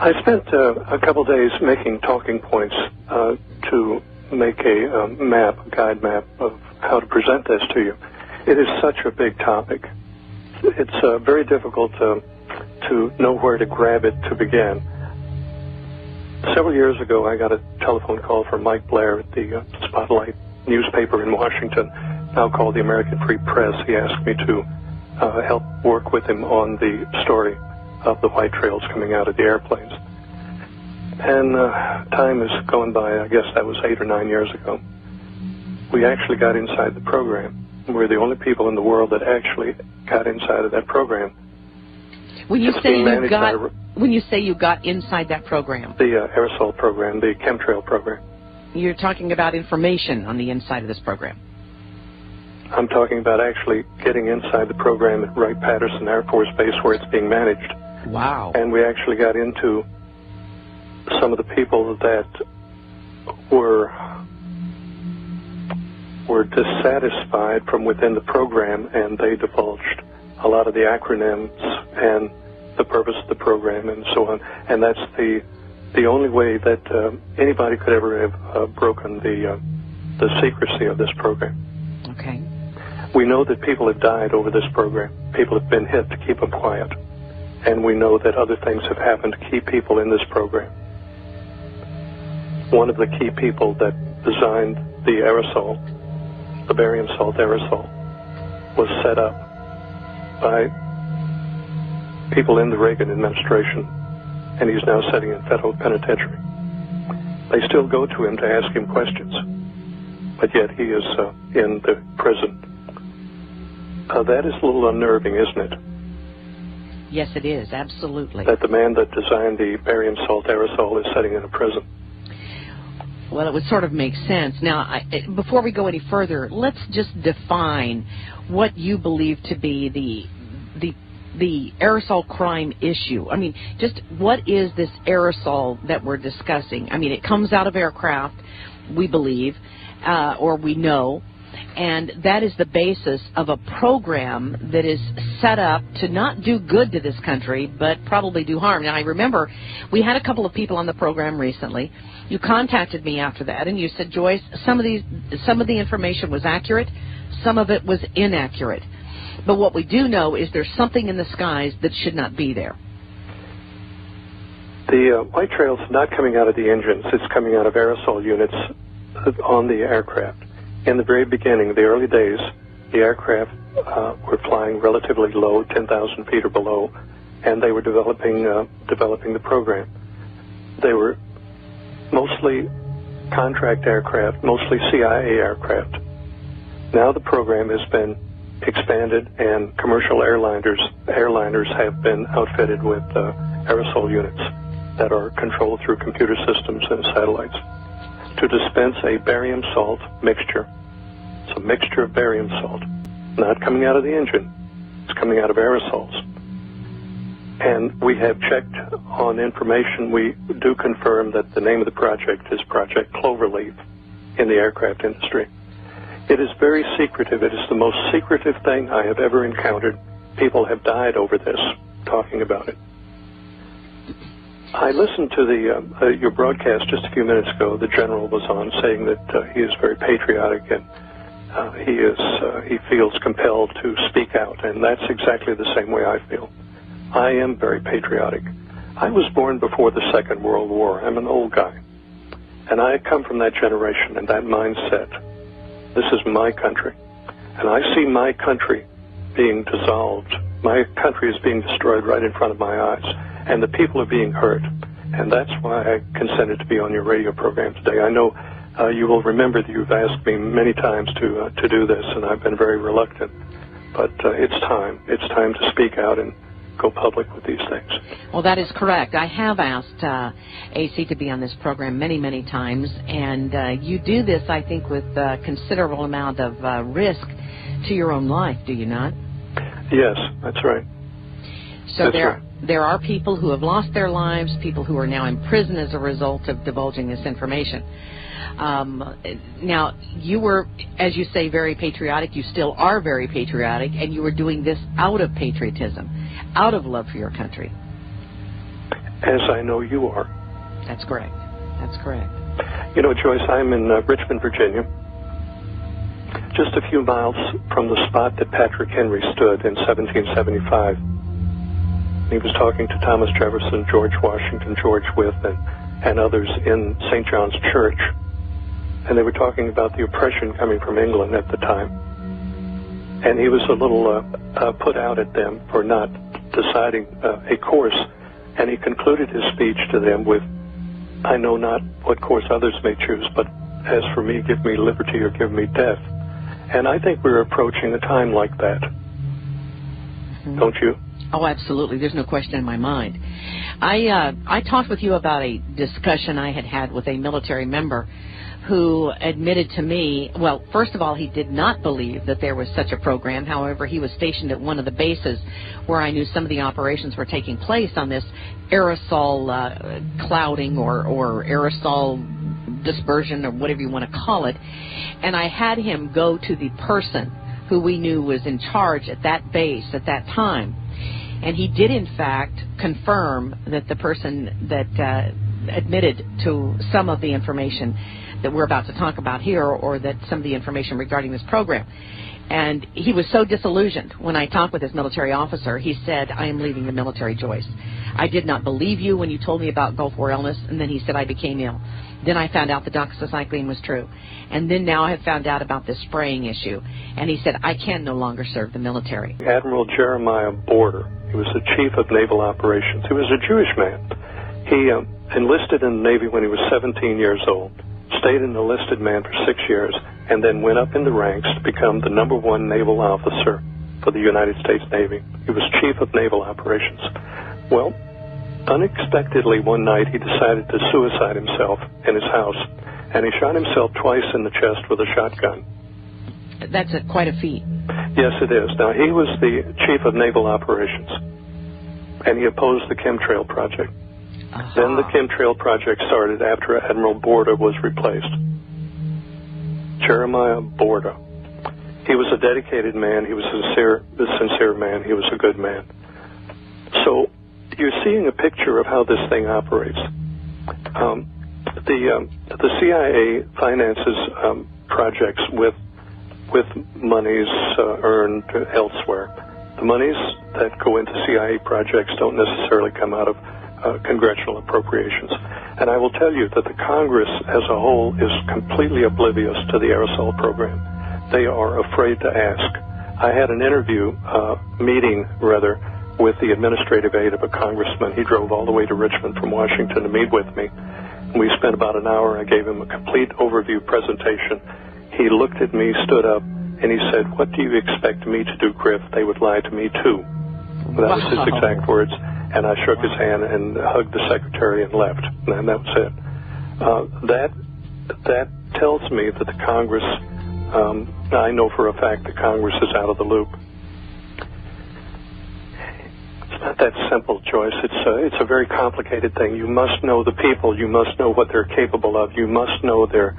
I spent a couple days making talking points to make a guide map of how to present this to you. It is such a big topic. It's very difficult to know where to grab it to begin. Several years ago, I got a telephone call from Mike Blair at the Spotlight newspaper in Washington, now called the American Free Press. He asked me to help work with him on the story of the white trails coming out of the airplanes. And time has gone by. I guess that was 8 or 9 years ago. We actually got inside the program. We're the only people in the world that actually got inside of that program. When you say you got inside that program, the aerosol program, the chemtrail program, you're talking about information on the inside of this program. I'm talking about actually getting inside the program at Wright-Patterson Air Force Base where it's being managed. Wow. And we actually got into some of the people that were dissatisfied from within the program, and they divulged a lot of the acronyms and the purpose of the program and so on. And that's the only way that anybody could ever have broken the secrecy of this program. Okay. We know that people have died over this program. People have been hit to keep them quiet. And we know that other things have happened to keep people in this program. One of the key people that designed the aerosol, the barium salt aerosol, was set up by people in the Reagan administration, and he's now sitting in federal penitentiary. They still go to him to ask him questions, but yet he is in the prison. That is a little unnerving, isn't it? Yes, it is, absolutely. That the man that designed the barium salt aerosol is sitting in a prison. Well, it would sort of make sense. Now, before we go any further, let's just define what you believe to be the aerosol crime issue. I mean, just what is this aerosol that we're discussing? I mean, it comes out of aircraft, we believe, or we know, and that is the basis of a program that is set up to not do good to this country, but probably do harm. Now, I remember we had a couple of people on the program recently. You contacted me after that, and you said, Joyce, some of the information was accurate, some of it was inaccurate. But what we do know is there's something in the skies that should not be there. The white trail's not coming out of the engines. It's coming out of aerosol units on the aircraft. In the very beginning, the early days, the aircraft were flying relatively low, 10,000 feet or below, and they were developing the program. They were mostly contract aircraft, mostly CIA aircraft. Now the program has been expanded, and commercial airliners have been outfitted with aerosol units that are controlled through computer systems and satellites to dispense a barium salt mixture. It's a mixture of barium salt, not coming out of the engine. It's coming out of aerosols. And we have checked on information. We do confirm that the name of the project is Project Cloverleaf in the aircraft industry. It is very secretive. It is the most secretive thing I have ever encountered. People have died over this, talking about it. I listened to your broadcast just a few minutes ago. The general was on saying that he is very patriotic and he feels compelled to speak out, and that's exactly the same way I feel. I am very patriotic. I was born before the Second World War. I'm an old guy, and I come from that generation and that mindset. This is my country, and I see my country being dissolved. My country is being destroyed right in front of my eyes, and the people are being hurt, and that's why I consented to be on your radio program today. I know you will remember that you've asked me many times to do this, and I've been very reluctant, but it's time. It's time to speak out and go public with these things. Well, that is correct. I have asked AC to be on this program many, many times, and you do this, I think, with a considerable amount of risk to your own life, do you not? Yes, that's right. So there are people who have lost their lives, people who are now in prison as a result of divulging this information. Now, you were, as you say, very patriotic. You still are very patriotic, and you were doing this out of patriotism, out of love for your country. as I know you are. That's correct. That's correct. You know, Joyce, I'm in Richmond, Virginia, just a few miles from the spot that Patrick Henry stood in 1775. He was talking to Thomas Jefferson, George Washington, George Wythe, and others in St. John's Church. And they were talking about the oppression coming from England at the time. And he was a little put out at them for not deciding a course. And he concluded his speech to them with, I know not what course others may choose, but as for me, give me liberty or give me death. And I think we're approaching a time like that. Mm-hmm. Don't you? Oh, absolutely. There's no question in my mind. I talked with you about a discussion I had with a military member who admitted to me, well, first of all, he did not believe that there was such a program. However, he was stationed at one of the bases where I knew some of the operations were taking place on this aerosol clouding or aerosol dispersion or whatever you want to call it. And I had him go to the person who we knew was in charge at that base at that time. And he did, in fact, confirm that the person that admitted to some of the information that we're about to talk about here, or that some of the information regarding this program. And he was so disillusioned when I talked with this military officer. He said, I am leaving the military, Joyce. I did not believe you when you told me about Gulf War illness. And then he said, I became ill. Then I found out the doxycycline was true. And then now I have found out about this spraying issue. And he said, I can no longer serve the military. Admiral Jeremiah Border, he was the chief of naval operations. He was a Jewish man. He enlisted in the Navy when he was 17 years old, stayed an enlisted man for 6 years, and then went up in the ranks to become the #1 naval officer for the United States Navy. He was chief of naval operations. Well, unexpectedly one night he decided to suicide himself in his house, and he shot himself twice in the chest with a shotgun. That's quite a feat. Yes, it is. Now, he was the chief of naval operations, and he opposed the chemtrail project. Then the chemtrail project started after Admiral Borda was replaced. Jeremiah Borda. He was a dedicated man. He was a sincere man. He was a good man. So you're seeing a picture of how this thing operates. The CIA finances projects with monies earned elsewhere. The monies that go into CIA projects don't necessarily come out of congressional appropriations. And I will tell you that the Congress as a whole is completely oblivious to the aerosol program. They are afraid to ask. I had an meeting with the administrative aide of a congressman. He drove all the way to Richmond from Washington to meet with me. We spent about an hour. I gave him a complete overview presentation. He looked at me, stood up, and he said, "What do you expect me to do, Griff? They would lie to me too." That was his exact words. And I shook his hand and hugged the secretary and left. And that was it. That tells me that the Congress, I know for a fact the Congress is out of the loop. It's not that simple, Joyce. It's a very complicated thing. You must know the people. You must know what they're capable of. You must know their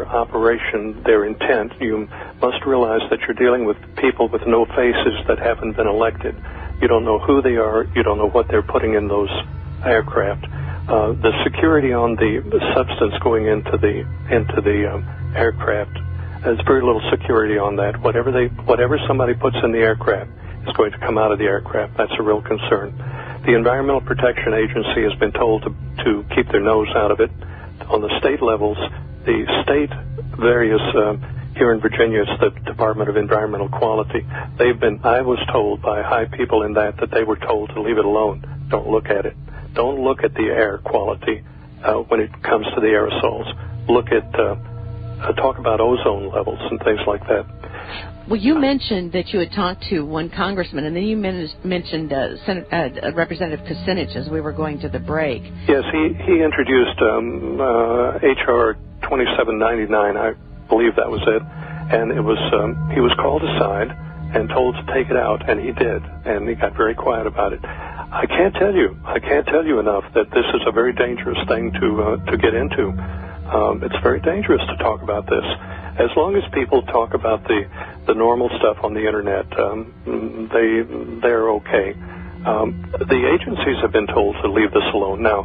operation, their intent. You must realize that you're dealing with people with no faces that haven't been elected. You don't know who they are. You don't know what they're putting in those aircraft. The security on the substance going into the aircraft, there's very little security on that. Whatever somebody puts in the aircraft is going to come out of the aircraft. That's a real concern. The Environmental Protection Agency has been told to keep their nose out of it. On the state levels, the state various here in Virginia, it's the Department of Environmental Quality. I was told by high people in that they were told to leave it alone. Don't look at it. Don't look at the air quality when it comes to the aerosols. Look at, talk about ozone levels and things like that. Well, you mentioned that you had talked to one congressman, and then you mentioned Representative Kucinich as we were going to the break. Yes, he introduced H.R. 2799, I believe that was it, and it was he was called aside and told to take it out, and he did, and he got very quiet about it. I can't tell you enough that this is a very dangerous thing to get into. It's very dangerous to talk about this. As long as people talk about the normal stuff on the internet, they're okay. The agencies have been told to leave this alone. Now,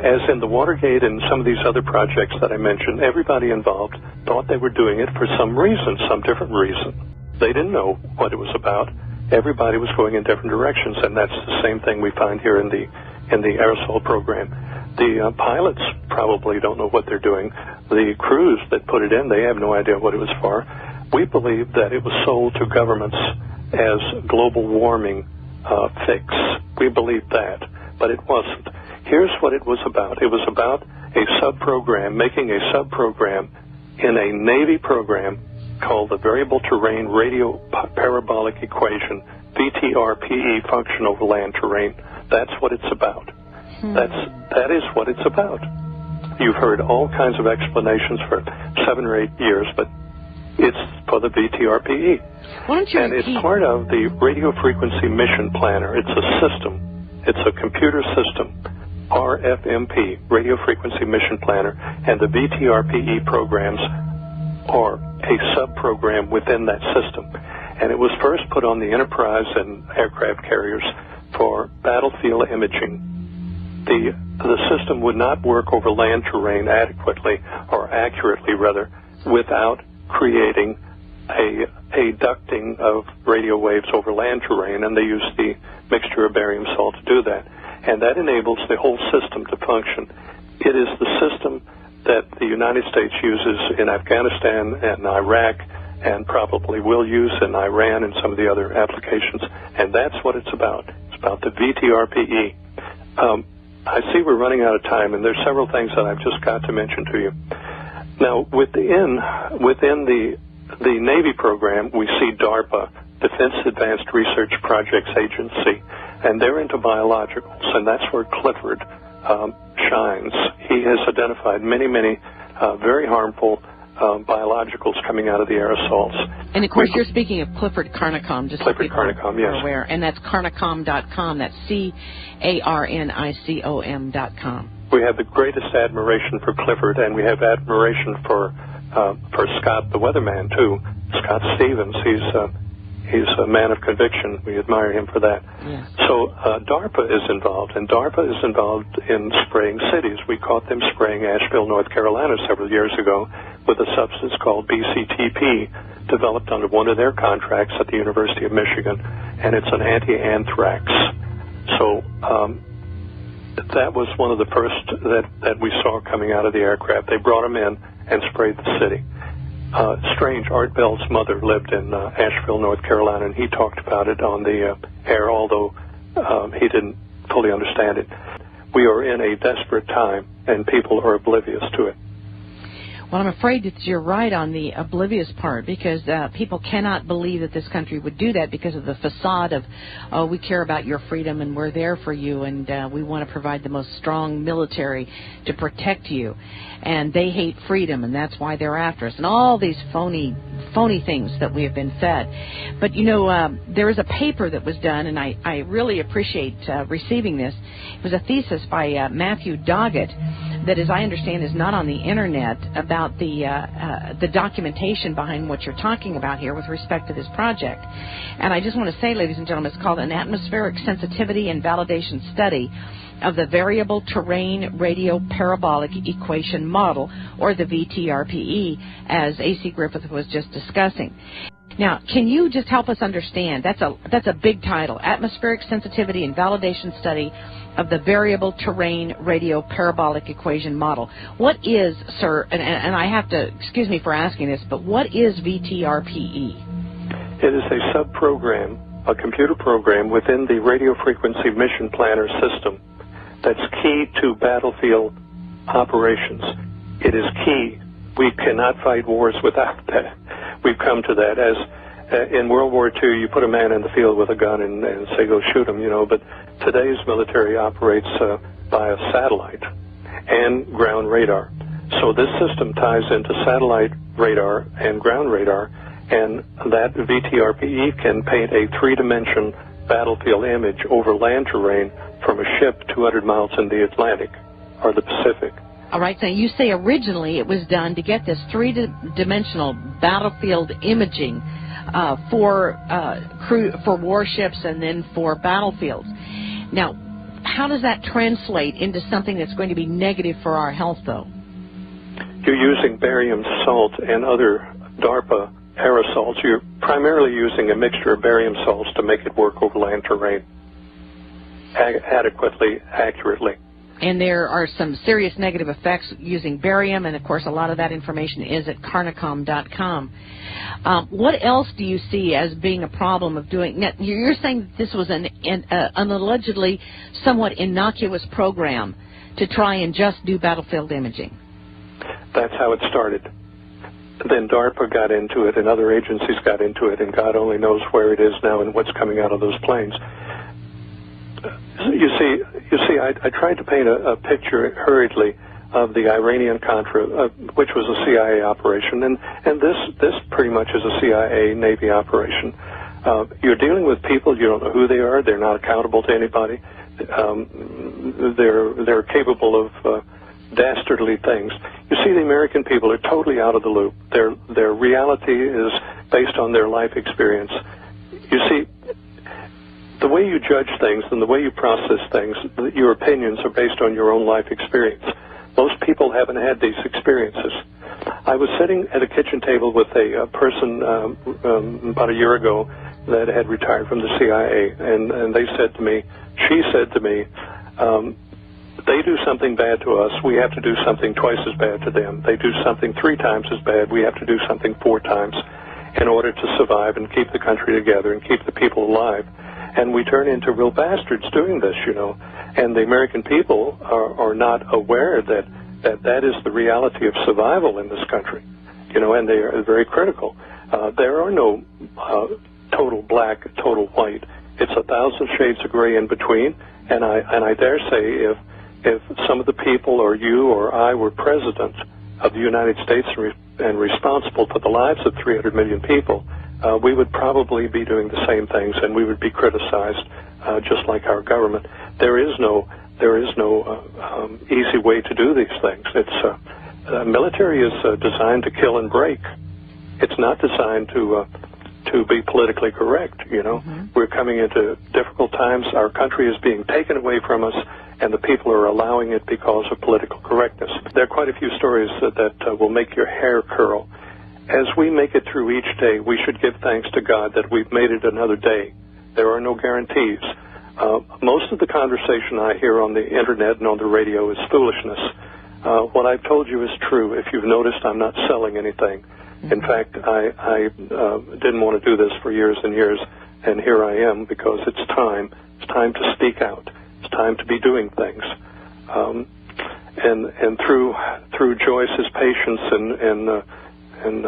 as in the Watergate and some of these other projects that I mentioned, everybody involved thought they were doing it for some reason, some different reason. They didn't know what it was about. Everybody was going in different directions, and that's the same thing we find here in the aerosol program. The pilots probably don't know what they're doing. The crews that put it in, they have no idea what it was for. We believe that it was sold to governments as global warming fix. We believe that, but it wasn't. Here's what it was about. It was about a sub-program, making a sub-program in a Navy program called the Variable Terrain Radio Parabolic Equation, VTRPE, Function over Land Terrain. That's what it's about. That is what it's about. You've heard all kinds of explanations for 7 or 8 years, but it's for the VTRPE. Why don't you and repeat? It's part of the Radio Frequency Mission Planner. It's a system. It's a computer system, RFMP, Radio Frequency Mission Planner, and the VTRPE programs are a sub-program within that system. And it was first put on the Enterprise and aircraft carriers for battlefield imaging. The system would not work over land terrain adequately, or accurately rather, without creating a ducting of radio waves over land terrain, and they use the mixture of barium salt to do that. And that enables the whole system to function. It is the system that the United States uses in Afghanistan and Iraq and probably will use in Iran and some of the other applications, and that's what it's about. It's about the VTRPE. I see we're running out of time, and there's several things that I've just got to mention to you. Now, within the Navy program, we see DARPA, Defense Advanced Research Projects Agency, and they're into biologicals, and that's where Clifford shines. He has identified many very harmful biologicals coming out of the aerosols. And, of course, you're speaking of Clifford Carnicom, just Clifford so people Carnicom, yes. are aware. And that's carnicom.com. That's CARNICOM.com. We have the greatest admiration for Clifford, and we have admiration for Scott, the weatherman, too. Scott Stevens, he's a man of conviction. We admire him for that. Yes. So DARPA is involved, and DARPA is involved in spraying cities. We caught them spraying Asheville, North Carolina several years ago with a substance called BCTP, developed under one of their contracts at the University of Michigan, and it's an anti-anthrax. So that was one of the first that we saw coming out of the aircraft. They brought them in and sprayed the city. Strange, Art Bell's mother lived in Asheville, North Carolina, and he talked about it on the air, although he didn't fully understand it. We are in a desperate time, and people are oblivious to it. Well, I'm afraid that you're right on the oblivious part, because people cannot believe that this country would do that because of the facade of, oh, we care about your freedom and we're there for you, and we want to provide the most strong military to protect you. And they hate freedom, and that's why they're after us, and all these phony things that we have been fed. But, you know, there is a paper that was done, and I really appreciate receiving this. It was a thesis by Matthew Doggett that, as I understand, is not on the Internet, about the documentation behind what you're talking about here with respect to this project. And I just want to say, ladies and gentlemen, it's called an Atmospheric Sensitivity and Validation Study of the Variable Terrain Radio Parabolic Equation Model, or the VTRPE, as A.C. Griffith was just discussing. Now, can you just help us understand? That's a big title, Atmospheric Sensitivity and Validation Study of the Variable Terrain Radio Parabolic Equation Model. What is, sir, and I have to, excuse me for asking this, but what is VTRPE? It is a sub-program, a computer program within the Radio Frequency Mission Planner system that's key to battlefield operations. It is key. We cannot fight wars without that. We've come to that. As in World War II, you put a man in the field with a gun and say, go shoot him, you know, but today's military operates by a satellite and ground radar. So this system ties into satellite radar and ground radar, and that VTRPE can paint a three-dimension battlefield image over land terrain from a ship 200 miles in the Atlantic or the Pacific. All right, so you say originally it was done to get this three-dimensional battlefield imaging for warships and then for battlefields. Now, how does that translate into something that's going to be negative for our health, though? You're using barium salt and other DARPA aerosols. You're primarily using a mixture of barium salts to make it work over land terrain adequately, accurately. And there are some serious negative effects using barium, and of course a lot of that information is at carnicom.com. What else do you see as being a problem of doing? Now, you're saying that this was an allegedly somewhat innocuous program to try and just do battlefield imaging. That's how it started. Then DARPA got into it, and other agencies got into it, and God only knows where it is now and what's coming out of those planes. You see, I tried to paint a picture hurriedly of the Iranian-Contra, which was a CIA operation, and this pretty much is a CIA Navy operation. You're dealing with people, you don't know who they are, they're not accountable to anybody, they're capable of dastardly things. You see, the American people are totally out of the loop. Their reality is based on their life experience. You see, the way you judge things and the way you process things, your opinions are based on your own life experience. Most people haven't had these experiences. I was sitting at a kitchen table with a person about a year ago that had retired from the CIA, and she said to me, they do something bad to us, we have to do something twice as bad to them. They do something 3 times as bad, we have to do something 4 times in order to survive and keep the country together and keep the people alive. And we turn into real bastards doing this, you know. And the American people are not aware that is the reality of survival in this country, you know, and they are very critical. There are no total black, total white. It's 1,000 shades of gray in between. And I dare say if some of the people or you or I were president of the United States and responsible for the lives of 300 million people, we would probably be doing the same things, and we would be criticized just like our government. There is no easy way to do these things. Military is designed to kill and break. It's not designed to be politically correct. You know, we're coming into difficult times. Our country is being taken away from us, and the people are allowing it because of political correctness. There are quite a few stories that will make your hair curl. As we make it through each day, we should give thanks to God that we've made it another day. There are no guarantees. Most of the conversation I hear on the internet and on the radio is foolishness. What I've told you is true. If you've noticed, I'm not selling anything. In fact, I didn't want to do this for years and years, and here I am because it's time. It's time to speak out. It's time to be doing things. And through Joyce's patience and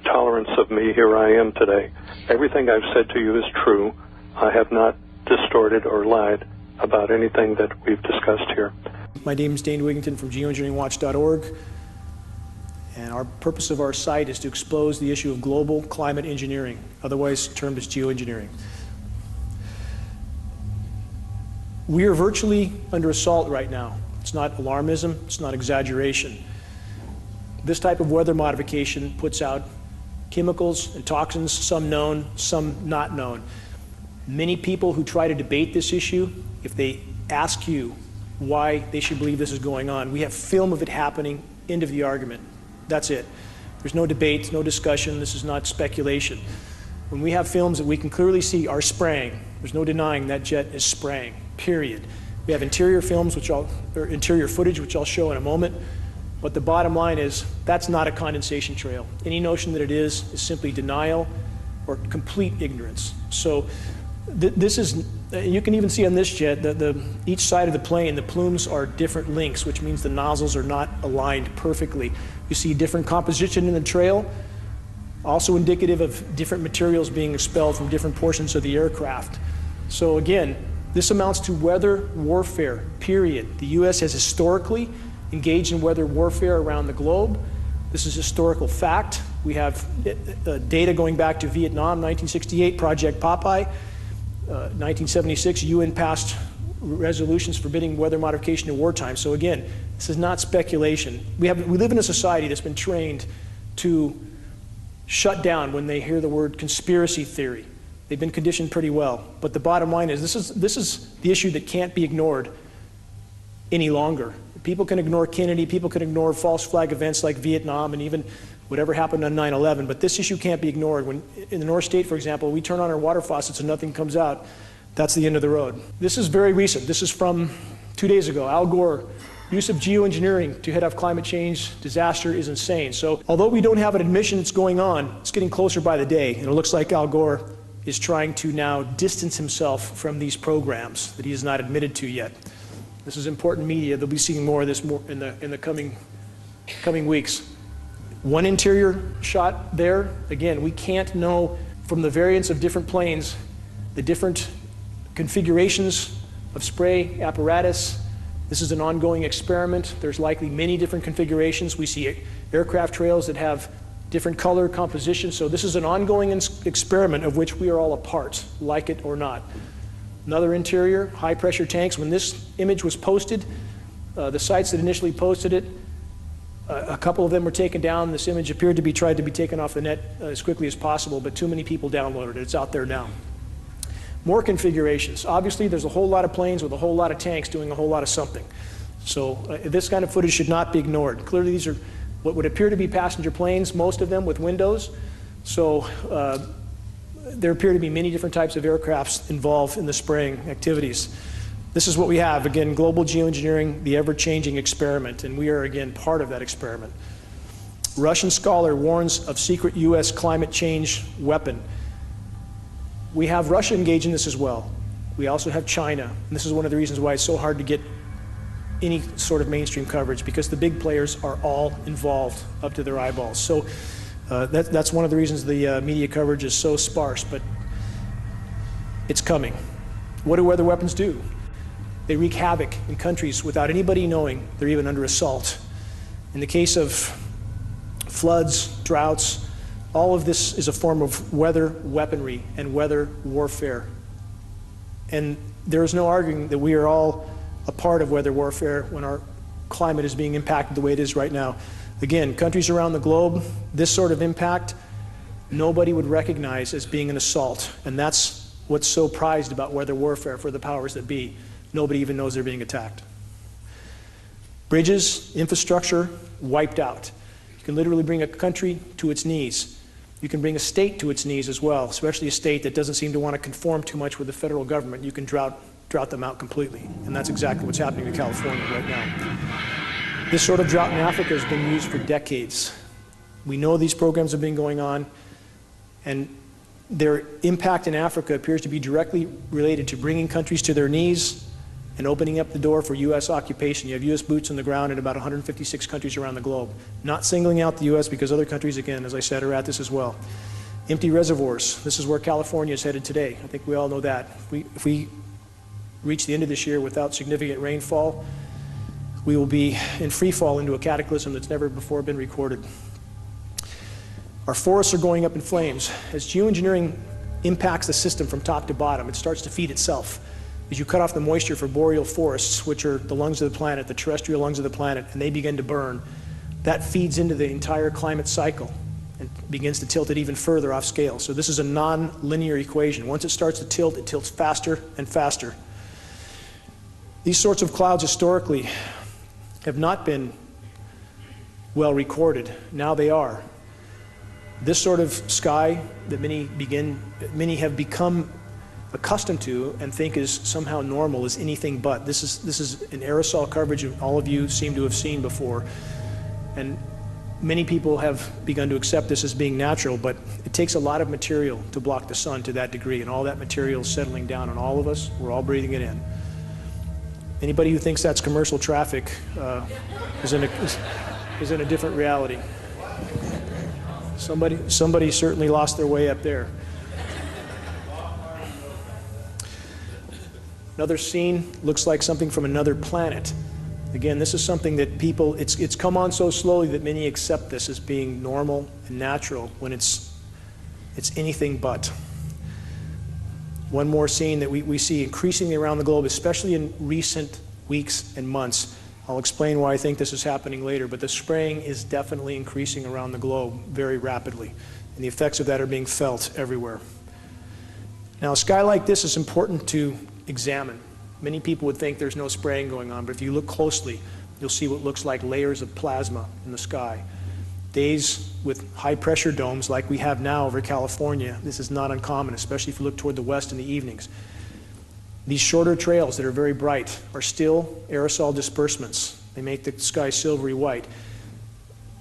tolerance of me, here I am today. Everything I've said to you is true. I have not distorted or lied about anything that we've discussed here. My name is Dane Wigington from geoengineeringwatch.org, and our purpose of our site is to expose the issue of global climate engineering, otherwise termed as geoengineering. We are virtually under assault right now. It's not alarmism, it's not exaggeration. This type of weather modification puts out chemicals and toxins, some known, some not known. Many people who try to debate this issue, if they ask you why they should believe this is going on, we have film of it happening, end of the argument. That's it. There's no debate, no discussion, this is not speculation. When we have films that we can clearly see are spraying, there's no denying that jet is spraying, period. We have interior films, interior footage, which I'll show in a moment. But the bottom line is that's not a condensation trail. Any notion that it is simply denial or complete ignorance. So this is, you can even see on this jet that each side of the plane, the plumes are different lengths, which means the nozzles are not aligned perfectly. You see different composition in the trail, also indicative of different materials being expelled from different portions of the aircraft. So again, this amounts to weather warfare, period. The U.S. has historically engaged in weather warfare around the globe. This is historical fact. We have data going back to Vietnam, 1968, Project Popeye. 1976, UN passed resolutions forbidding weather modification in wartime. So again, this is not speculation. We live in a society that's been trained to shut down when they hear the word conspiracy theory. They've been conditioned pretty well. But the bottom line is this is the issue that can't be ignored any longer. People can ignore Kennedy, people can ignore false flag events like Vietnam and even whatever happened on 9/11, but this issue can't be ignored. When in the North State, for example, we turn on our water faucets and nothing comes out, that's the end of the road. This is very recent. This is from 2 days ago. Al Gore, use of geoengineering to head off climate change disaster is insane. So although we don't have an admission it's going on, it's getting closer by the day, and it looks like Al Gore is trying to now distance himself from these programs that he has not admitted to yet. This is important media. They'll be seeing more of this in the coming weeks. One interior shot there. Again, we can't know from the variants of different planes, the different configurations of spray apparatus. This is an ongoing experiment. There's likely many different configurations. We see aircraft trails that have different color compositions. So this is an ongoing experiment of which we are all a part, like it or not. Another interior, high pressure tanks. When this image was posted, the sites that initially posted it, a couple of them were taken down. This image appeared to be tried to be taken off the net as quickly as possible, but too many people downloaded it. It's out there now. More configurations. Obviously, there's a whole lot of planes with a whole lot of tanks doing a whole lot of something. So this kind of footage should not be ignored. Clearly, these are what would appear to be passenger planes, most of them with windows. So there appear to be many different types of aircrafts involved in the spraying activities. This is what we have. Again, global geoengineering, the ever-changing experiment, and we are, again, part of that experiment. Russian scholar warns of secret U.S. climate change weapon. We have Russia engaged in this as well. We also have China, and this is one of the reasons why it's so hard to get any sort of mainstream coverage, because the big players are all involved up to their eyeballs. So that's one of the reasons the media coverage is so sparse, but it's coming. What do weather weapons do? They wreak havoc in countries without anybody knowing they're even under assault. In the case of floods, droughts, all of this is a form of weather weaponry and weather warfare. And there is no arguing that we are all a part of weather warfare when our climate is being impacted the way it is right now. Again, countries around the globe, this sort of impact, nobody would recognize as being an assault. And that's what's so prized about weather warfare for the powers that be. Nobody even knows they're being attacked. Bridges, infrastructure, wiped out. You can literally bring a country to its knees. You can bring a state to its knees as well, especially a state that doesn't seem to want to conform too much with the federal government. You can drought them out completely. And that's exactly what's happening in California right now. This sort of drought in Africa has been used for decades. We know these programs have been going on, and their impact in Africa appears to be directly related to bringing countries to their knees and opening up the door for U.S. occupation. You have U.S. boots on the ground in about 156 countries around the globe. Not singling out the U.S. because other countries, again, as I said, are at this as well. Empty reservoirs. This is where California is headed today. I think we all know that. If we reach the end of this year without significant rainfall, we will be in free fall into a cataclysm that's never before been recorded. Our forests are going up in flames. As geoengineering impacts the system from top to bottom, it starts to feed itself. As you cut off the moisture for boreal forests, which are the lungs of the planet, the terrestrial lungs of the planet, and they begin to burn, that feeds into the entire climate cycle and begins to tilt it even further off scale. So this is a non-linear equation. Once it starts to tilt, it tilts faster and faster. These sorts of clouds historically have not been well recorded. Now they are. This sort of sky that many have become accustomed to and think is somehow normal is anything but. This is an aerosol coverage all of you seem to have seen before. And many people have begun to accept this as being natural, but it takes a lot of material to block the sun to that degree, and all that material is settling down on all of us. We're all breathing it in. Anybody who thinks that's commercial traffic is in a different reality. Somebody certainly lost their way up there. Another scene looks like something from another planet. Again, this is something that people, it's come on so slowly that many accept this as being normal and natural when it's anything but. One more scene that we see increasingly around the globe, especially in recent weeks and months. I'll explain why I think this is happening later, but the spraying is definitely increasing around the globe very rapidly. and the effects of that are being felt everywhere. Now, a sky like this is important to examine. Many people would think there's no spraying going on, but if you look closely, you'll see what looks like layers of plasma in the sky. Days with high-pressure domes like we have now over California, this is not uncommon, especially if you look toward the west in the evenings. These shorter trails that are very bright are still aerosol disbursements. They make the sky silvery white.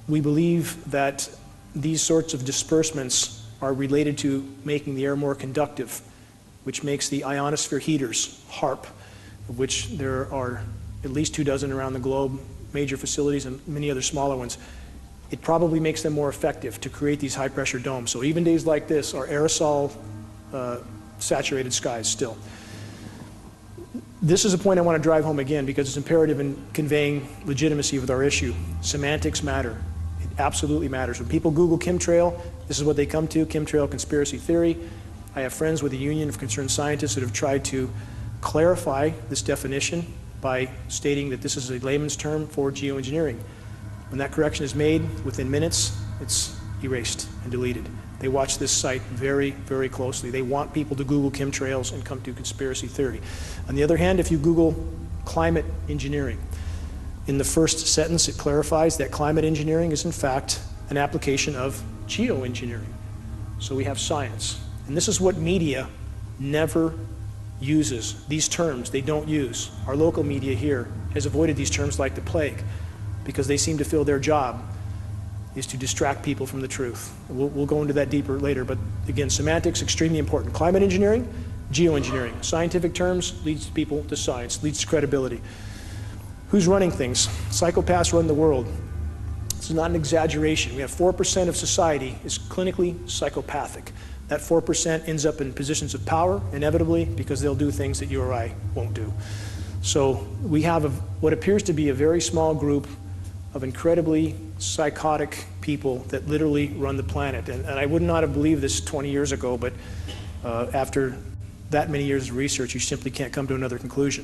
We believe that these sorts of disbursements are related to making the air more conductive, which makes the ionosphere heaters, HARP, of which there are at least 24 around the globe, major facilities and many other smaller ones. It probably makes them more effective to create these high-pressure domes. So even days like this are aerosol saturated skies still. This is a point I want to drive home again because it's imperative in conveying legitimacy with our issue. Semantics matter. It absolutely matters. When people Google chemtrail, this is what they come to, chemtrail conspiracy theory. I have friends with the Union of Concerned Scientists that have tried to clarify this definition by stating that this is a layman's term for geoengineering. When that correction is made, within minutes, it's erased and deleted. They watch this site very, very closely. They want people to Google chemtrails and come to conspiracy theory. On the other hand, if you Google climate engineering, in the first sentence it clarifies that climate engineering is in fact an application of geoengineering. So we have science. And this is what media never uses. These terms they don't use. Our local media here has avoided these terms like the plague because they seem to feel their job is to distract people from the truth. We'll go into that deeper later, but again, semantics, extremely important. Climate engineering, geoengineering. Scientific terms leads people to science, leads to credibility. Who's running things? Psychopaths run the world. This is not an exaggeration. We have 4% of society is clinically psychopathic. That 4% ends up in positions of power, inevitably, because they'll do things that you or I won't do. So we have what appears to be a very small group of incredibly psychotic people that literally run the planet. And I would not have believed this 20 years ago, but after that many years of research, you simply can't come to another conclusion.